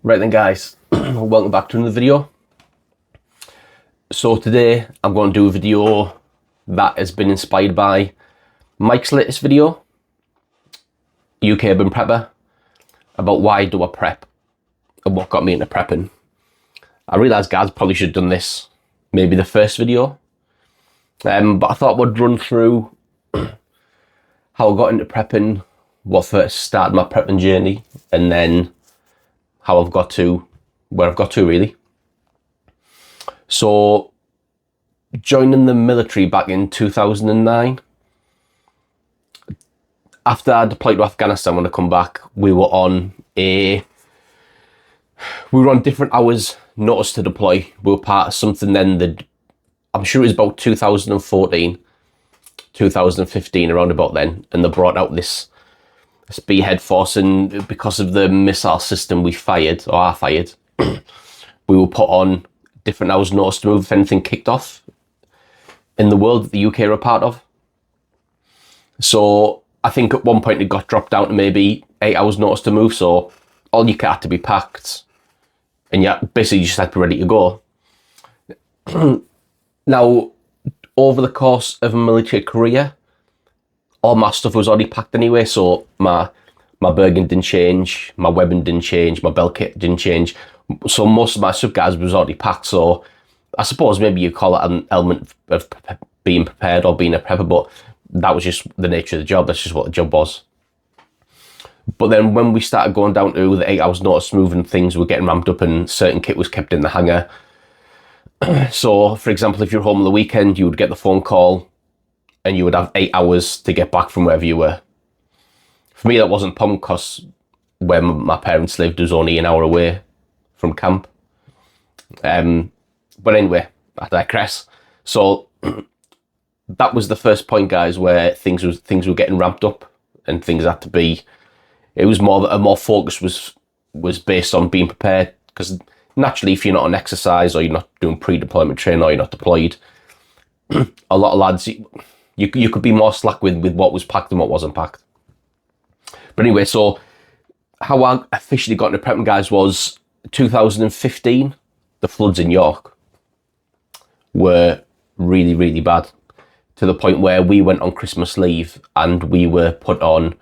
Right then guys, welcome back to another video. So today I'm going to do a video that has been inspired by Mike's latest video, UK Urban Prepper, about why do I prep and what got me into prepping. I realised guys probably should have done this maybe the first video, but I thought we'd run through how I got into prepping, what first started my prepping journey, and then how I've got to where I've got to really. So joining the military back in 2009, after I deployed to Afghanistan, when I come back, we were on different hours notice to deploy. We were part of something then that I'm sure it was about 2014, 2015, around about then, and they brought out this spearhead force, and because of the missile system we fired, or I fired, we were put on different hours notice to move if anything kicked off in the world that the UK are a part of. So I think at one point it got dropped down to maybe 8 hours notice to move, so all your kit had to be packed and basically you just had to be ready to go. Now, over the course of a military career, all my stuff was already packed anyway, so my Bergen didn't change, my webbing didn't change, my belt kit didn't change. So most of my stuff, guys, was already packed. So I suppose maybe you call it an element of being prepared or being a prepper, but that was just the nature of the job. That's just what the job was. But then when we started going down to the 8 hours notice moving, things were getting ramped up and certain kit was kept in the hangar. So, for example, if you're home on the weekend, you would get the phone call and you would have 8 hours to get back from wherever you were. For me, that wasn't a problem because where my parents lived was only an hour away from camp. But anyway, I digress. So that was the first point, guys, where things were getting ramped up and things had to be. It was more focus was based on being prepared, because naturally, if you're not on exercise or you're not doing pre-deployment training or you're not deployed, a lot of lads, you could be more slack with what was packed and what wasn't packed. But anyway, so how I officially got into prepping, guys, was 2015. The floods in York were really, really bad, to the point where we went on Christmas leave and we were put on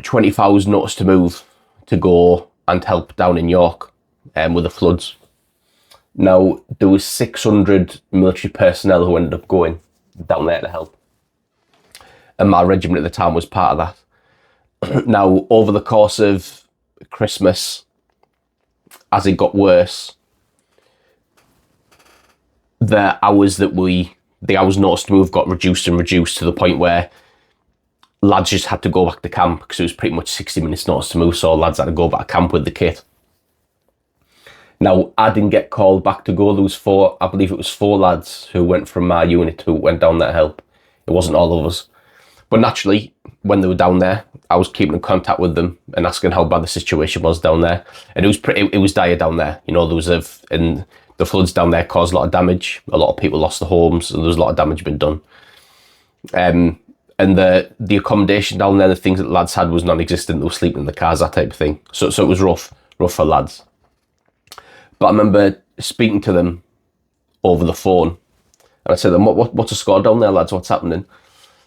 24 hours notice to move to go and help down in York with the floods. Now, there was 600 military personnel who ended up going down there to help. And my regiment at the time was part of that. Now, over the course of Christmas, as it got worse, the hours notice to move got reduced and reduced to the point where lads just had to go back to camp because it was pretty much 60 minutes notice to move, so lads had to go back to camp with the kit. Now, I didn't get called back to go. There was I believe it was four lads who went from my unit who went down there to help. It wasn't all of us. But naturally, when they were down there, I was keeping in contact with them and asking how bad the situation was down there. And it was dire down there. You know, and the floods down there caused a lot of damage. A lot of people lost their homes, and there was a lot of damage been done. And the accommodation down there, the things that lads had was non-existent. They were sleeping in the cars, that type of thing. So it was rough for lads. But I remember speaking to them over the phone, and I said to them, what's the score down there, lads? What's happening?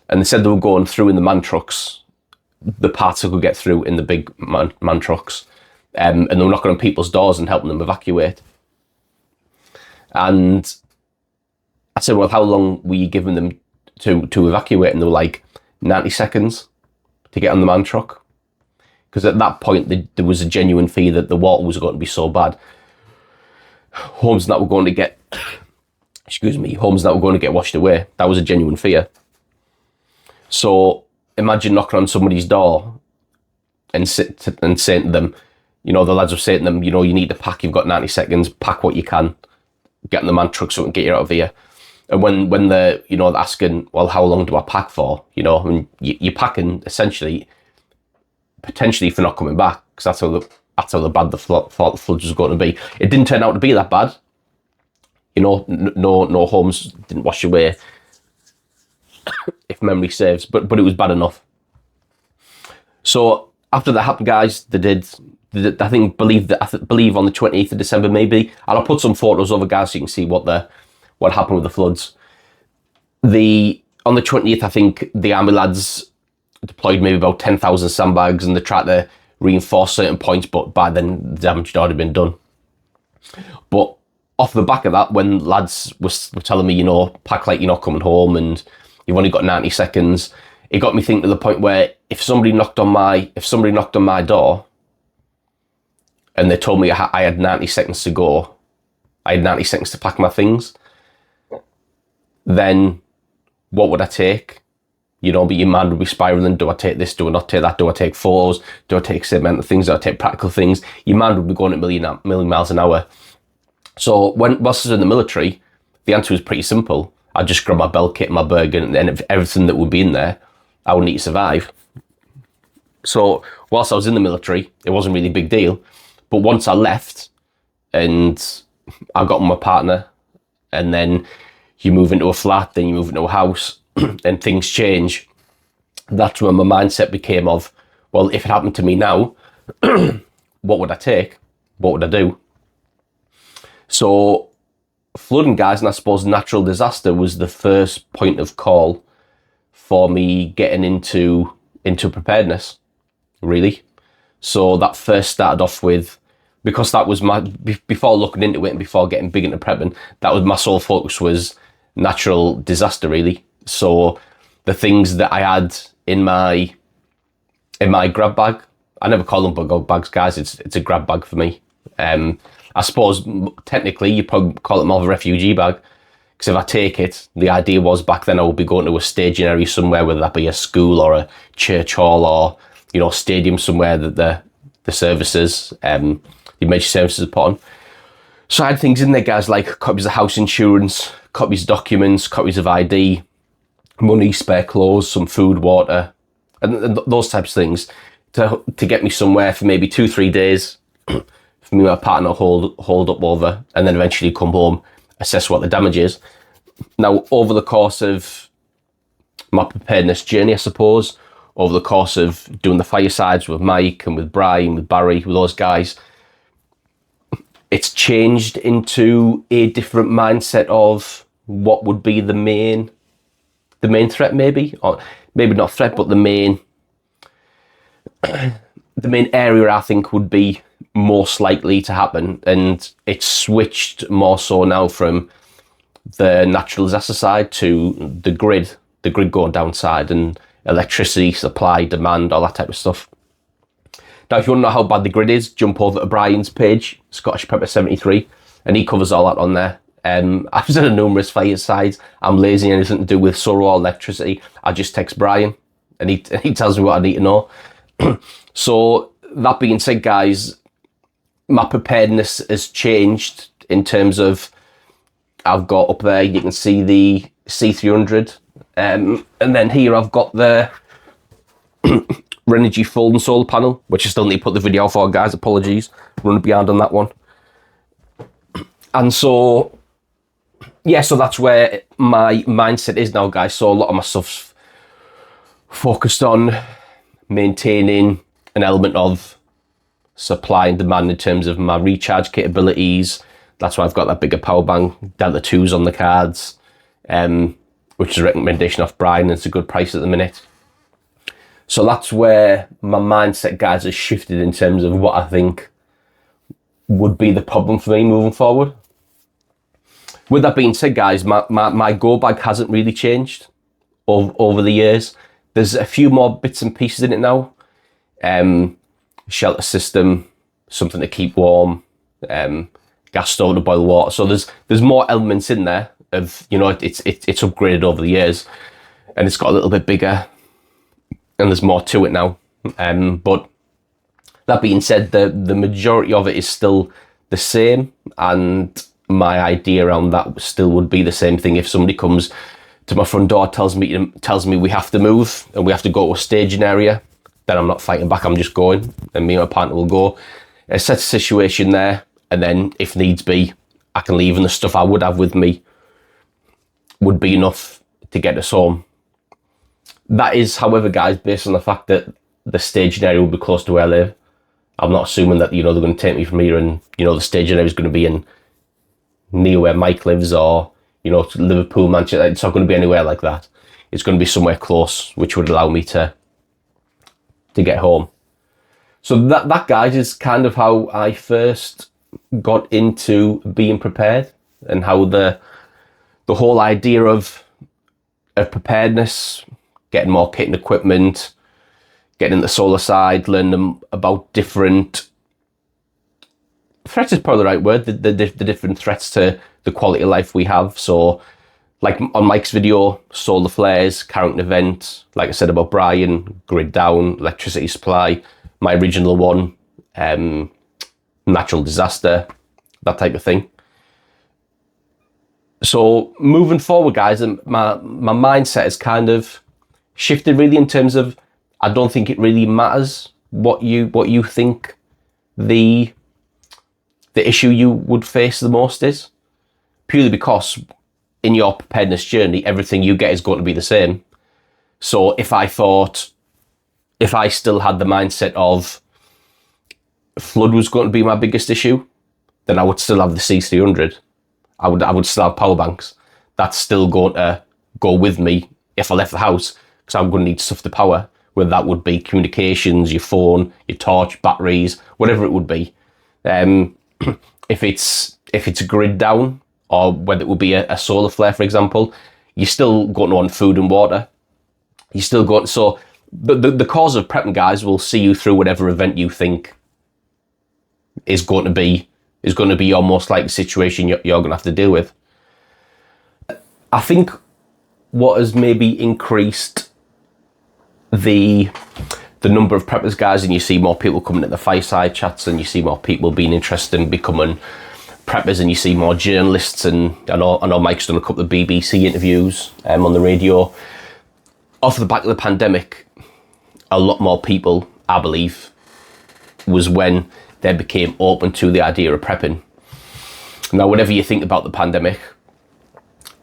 And they said they were going through in the man trucks, the parts they could get through in the big man trucks, and they were knocking on people's doors and helping them evacuate. And I said, well, how long were you giving them to evacuate? And they were like, 90 seconds to get on the man truck. Because at that point, there was a genuine fear that the water was going to be so bad. Homes that were going to get, washed away. That was a genuine fear. So imagine knocking on somebody's door and saying to them, you know, the lads were saying to them, you know, you need to pack, you've got 90 seconds, pack what you can, get in the man truck so we can get you out of here. And when they're asking, well, how long do I pack for? You know, and you're packing essentially, potentially for not coming back, because that's how bad the floods was going to be. It didn't turn out to be that bad. You know, no homes didn't wash away, if memory serves, but it was bad enough. So after that happened, guys, they did I think believe on the 28th of December maybe, and I'll put some photos over, guys, so you can see what happened with the floods. On the 20th, I think the army lads deployed maybe about 10,000 sandbags, and they tried to reinforce certain points, but by then the damage had already been done. But off the back of that, when lads were telling me, pack like you're not coming home and you've only got 90 seconds, it got me thinking to the point where if somebody knocked on my door and they told me I had 90 seconds to go, I had 90 seconds to pack my things, then what would I take? But your mind would be spiraling. Do I take this? Do I not take that? Do I take photos? Do I take segmental things? Do I take practical things? Your mind would be going at a million miles an hour. So whilst I was in the military, the answer was pretty simple. I'd just grab my belt kit, my burger, and then everything that would be in there, I would need to survive. So whilst I was in the military, it wasn't really a big deal. But once I left and I got with my partner, and then you move into a flat, then you move into a house, and things change, that's when my mindset became of, well, if it happened to me now, what would I take? What would I do? So flooding, guys, and I suppose natural disaster was the first point of call for me getting into preparedness, really. So that first started off with, because that was before looking into it and before getting big into prepping, that was my sole focus, was natural disaster, really. So the things that I had in my grab bag, I never call them bug bags, guys. It's a grab bag for me. I suppose technically you probably call it more of a refugee bag, because if I take it, the idea was back then I would be going to a staging area somewhere, whether that be a school or a church hall or stadium somewhere that the services, the emergency services are put on. So I had things in there, guys, like copies of house insurance, copies of documents, copies of ID, money, spare clothes, some food, water, and those types of things to get me somewhere for maybe 2-3 days, for me and my partner hold up over, and then eventually come home, assess what the damage is. Now, over the course of my preparedness journey, I suppose, over the course of doing the firesides with Mike and with Brian, with Barry, with those guys, it's changed into a different mindset of what would be the main threat, maybe, or maybe not threat, but the main area I think would be most likely to happen. And it's switched more so now from the natural disaster side to the grid going downside, and electricity supply, demand, all that type of stuff. Now, if you want to know how bad the grid is, jump over to Brian's page, Scottish Prepper 73, and he covers all that on there. I've done numerous firesides. I'm lazy, anything to do with solar or electricity, I just text Brian and he tells me what I need to know. So that being said, guys, my preparedness has changed in terms of, I've got up there, you can see the C300, and then here I've got the Renogy folding solar panel, which I still need to put the video for, guys, apologies, running behind on that one. And so, yeah, so that's where my mindset is now, guys. So a lot of my stuff's focused on maintaining an element of supply and demand in terms of my recharge capabilities. That's why I've got that bigger power bank, Delta 2s on the cards, which is a recommendation off Brian. It's a good price at the minute. So that's where my mindset, guys, has shifted in terms of what I think would be the problem for me moving forward. With that being said, guys, my go bag hasn't really changed over the years. There's a few more bits and pieces in it now. Shelter system, something to keep warm, gas stove to boil water. So there's more elements in there of, it's upgraded over the years, and it's got a little bit bigger, and there's more to it now. But that being said, the majority of it is still the same, and my idea around that still would be the same thing. If somebody comes to my front door, tells me we have to move and we have to go to a staging area, then I'm not fighting back, I'm just going, and me and my partner will go, set a situation there, and then if needs be, I can leave, and the stuff I would have with me would be enough to get us home. That is, however, guys, based on the fact that the staging area will be close to where I live. I'm not assuming that, they're going to take me from here and, the staging area is going to be in near where Mike lives, or, Liverpool, Manchester. It's not going to be anywhere like that. It's going to be somewhere close, which would allow me to get home. So that, guys, is kind of how I first got into being prepared, and how the whole idea of preparedness, getting more kit and equipment, getting into the solar side, learning about different threats is probably the right word, the different threats to the quality of life we have. So like on Mike's video, solar flares, current event, like I said about Brian, grid down, electricity supply, my original one, natural disaster, that type of thing. So moving forward, guys, my mindset has kind of shifted really in terms of, I don't think it really matters what you think the issue you would face the most is, purely because in your preparedness journey, everything you get is going to be the same. So if I still had the mindset of flood was going to be my biggest issue, then I would still have the C300. I would still have power banks. That's still going to go with me if I left the house, because I'm going to need stuff to power, whether that would be communications, your phone, your torch, batteries, whatever it would be. If it's grid down, or whether it would be a solar flare, for example, you're still going to want food and water. You're still going. So the cause of prepping, guys, will see you through whatever event you think is going to be your most likely situation you're going to have to deal with. I think what has maybe increased the number of preppers, guys, and you see more people coming at the fireside chats, and you see more people being interested in becoming preppers, and you see more journalists, and I know Mike's done a couple of BBC interviews on the radio. Off the back of the pandemic, a lot more people, I believe, was when they became open to the idea of prepping. Now, whatever you think about the pandemic,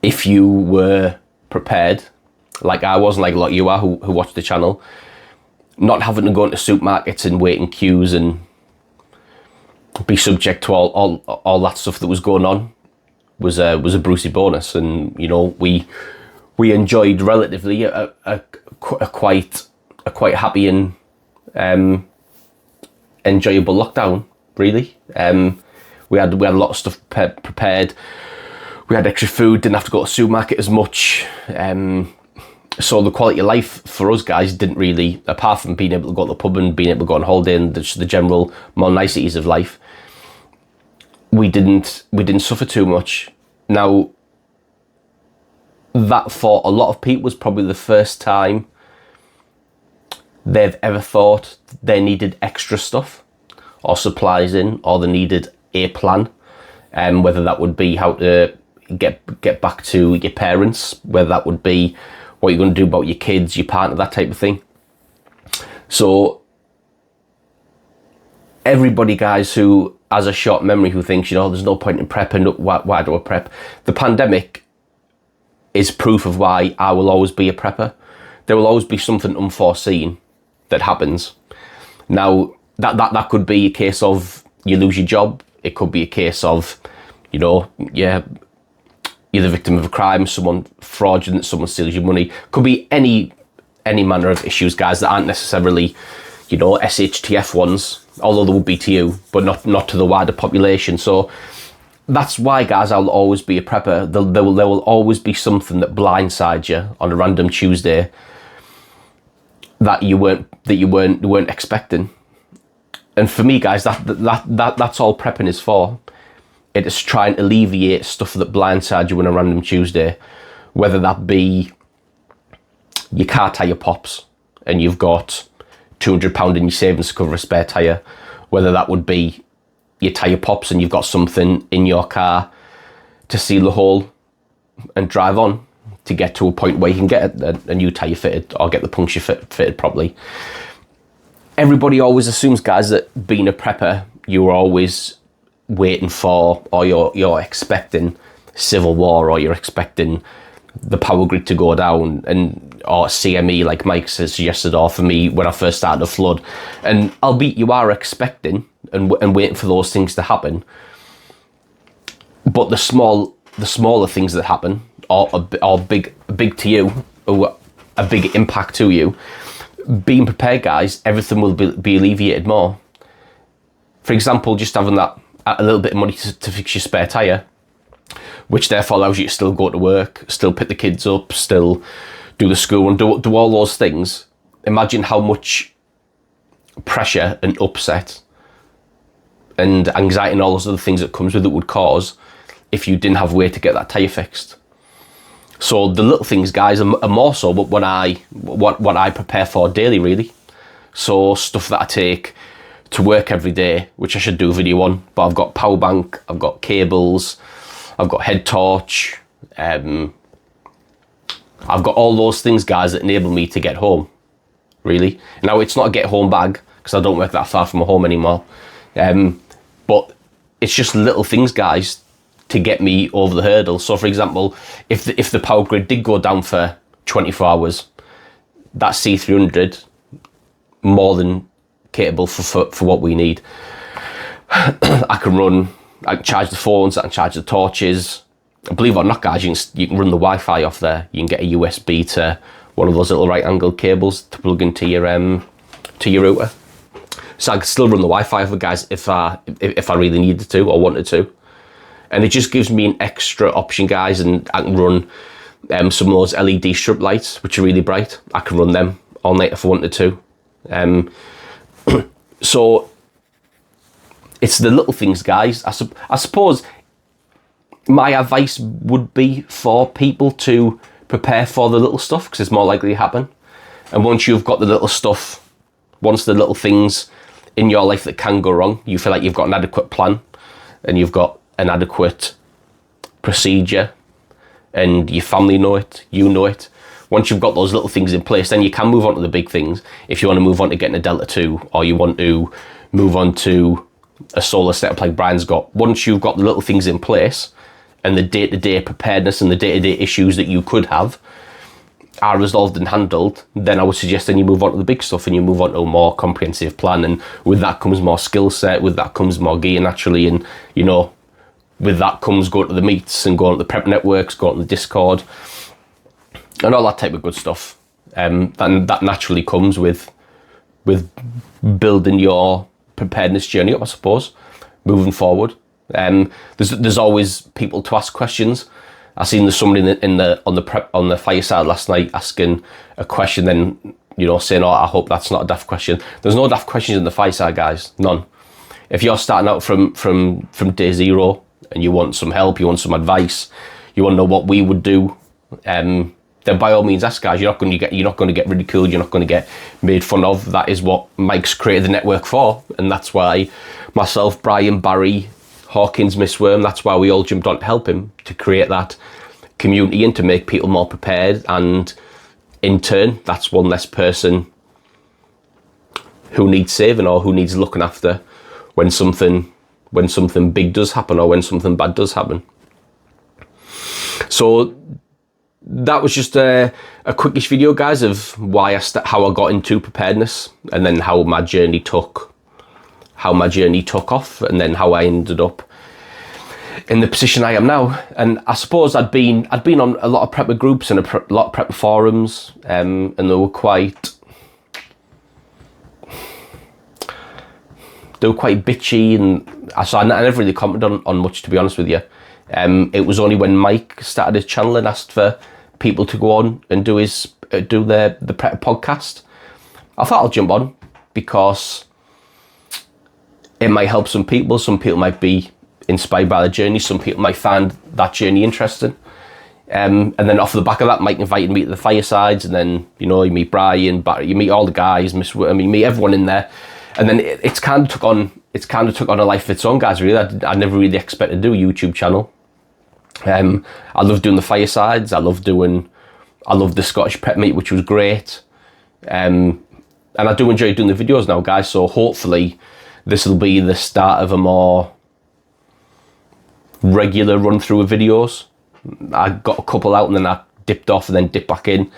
if you were prepared, like I was, and like a lot of you are who watch the channel, not having to go into supermarkets and wait in queues and be subject to all that stuff that was going on was a Brucey bonus. And we enjoyed relatively a quite happy and enjoyable lockdown, really. We had a lot of stuff prepared. We had extra food, didn't have to go to the supermarket as much. So the quality of life for us, guys, didn't really, apart from being able to go to the pub and being able to go on holiday and the general more niceties of life, we didn't suffer too much. Now, that for a lot of people was probably the first time they've ever thought they needed extra stuff or supplies in, or they needed a plan, whether that would be how to get back to your parents, whether that would be what you're going to do about your kids, your partner, that type of thing. So everybody, guys, who has a short memory, who thinks, there's no point in prepping, why do I prep? The pandemic is proof of why I will always be a prepper. There will always be something unforeseen that happens. Now, that could be a case of you lose your job. It could be a case of, you're the victim of a crime, someone fraudulent, someone steals your money. Could be any manner of issues, guys, that aren't necessarily, SHTF ones, although they would be to you, but not to the wider population. So that's why, guys, I'll always be a prepper. There will always be something that blindsides you on a random Tuesday that you weren't expecting. And for me, guys, that's all prepping is for. It is trying to alleviate stuff that blindsides you on a random Tuesday, whether that be your car tyre pops and you've got £200 in your savings to cover a spare tyre, whether that would be your tyre pops and you've got something in your car to seal the hole and drive on to get to a point where you can get a new tyre fitted or get the puncture fitted properly. Everybody always assumes, guys, that being a prepper, you're always waiting for, or you're expecting civil war, or you're expecting the power grid to go down, and or CME like Mike suggested, or for me when I first started the flood. And albeit you are expecting and waiting for those things to happen, but the smaller things that happen are big to you, or a big impact to you. Being prepared, guys, everything will be alleviated more. For example, just having that a little bit of money to fix your spare tyre, which therefore allows you to still go to work, still pick the kids up, still do the school and do all those things. Imagine how much pressure and upset and anxiety and all those other things that comes with it would cause if you didn't have a way to get that tyre fixed. So the little things, guys, are more so but what I prepare for daily, really. So stuff that I take to work every day, which I should do a video on, but I've got power bank, I've got cables, I've got head torch, I've got all those things, guys, that enable me to get home, really. Now, it's not a get home bag, because I don't work that far from home anymore, but it's just little things, guys, to get me over the hurdle. So, for example, if the power grid did go down for 24 hours, that C300, more than capable for what we need. I can charge the phones, I can charge the torches. Believe it or not, guys, you can run the Wi-Fi off there. You can get a USB to one of those little right-angled cables to plug into your router. So I can still run the Wi-Fi off it, guys, if I really needed to or wanted to. And it just gives me an extra option, guys, and I can run some of those LED strip lights, which are really bright. I can run them all night if I wanted to. So it's the little things, guys. I suppose my advice would be for people to prepare for the little stuff, because it's more likely to happen. And once you've got the little stuff, once the little things in your life that can go wrong, you feel like you've got an adequate plan and you've got an adequate procedure and your family know it, you know it. Once you've got those little things in place, then you can move on to the big things. If you want to move on to getting a Delta 2, or you want to move on to a solar setup like Brian's got, once you've got the little things in place and the day-to-day preparedness and the day-to-day issues that you could have are resolved and handled, then I would suggest then you move on to the big stuff and you move on to a more comprehensive plan. And with that comes more skill set, with that comes more gear naturally, and you know, with that comes going to the meets and going to the prep networks, going to the Discord and all that type of good stuff. And that naturally comes with building your preparedness journey up, I suppose, moving forward. There's always people to ask questions. I seen there's somebody on the fireside last night asking a question, then saying, "Oh, I hope that's not a daft question." There's no daft questions in the fireside, guys. None. If you're starting out from day zero and you want some help, you want some advice, you want to know what we would do, then by all means ask, guys. You're not going to get ridiculed. You're not going to get made fun of. That is what Mike's created the network for, and that's why myself, Brian, Barry, Hawkins, Miss Worm, that's why we all jumped on to help him, to create that community and to make people more prepared. And in turn, that's one less person who needs saving or who needs looking after when something big does happen or when something bad does happen. So that was just a quickish video, guys, of how I got into preparedness, and then how my journey took off, and then how I ended up in the position I am now. And I suppose I'd been on a lot of prepper groups and a lot of prepper forums, and they were quite bitchy, and I never really commented on much, to be honest with you. It was only when Mike started his channel and asked for people to go on and do the prepper podcast, I thought I'll jump on, because it might help some people. Some people might be inspired by the journey. Some people might find that journey interesting. And then off the back of that, Mike invited me to the firesides, and then you meet Brian, Barry, you meet all the guys, you meet everyone in there, and then it's kind of took on a life of its own, guys. Really, I never really expected to do a YouTube channel. I love doing the firesides. I love the Scottish prep meet, which was great. And I do enjoy doing the videos now, guys. So hopefully this will be the start of a more regular run through of videos. I got a couple out and then I dipped off and then dipped back in.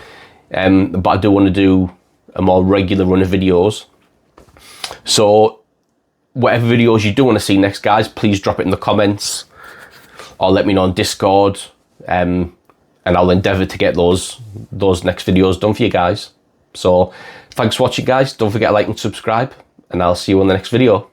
But I do want to do a more regular run of videos. So whatever videos you do want to see next, guys, please drop it in the comments or let me know on Discord, and I'll endeavour to get those next videos done for you guys. So thanks for watching, guys. Don't forget to like and subscribe, and I'll see you on the next video.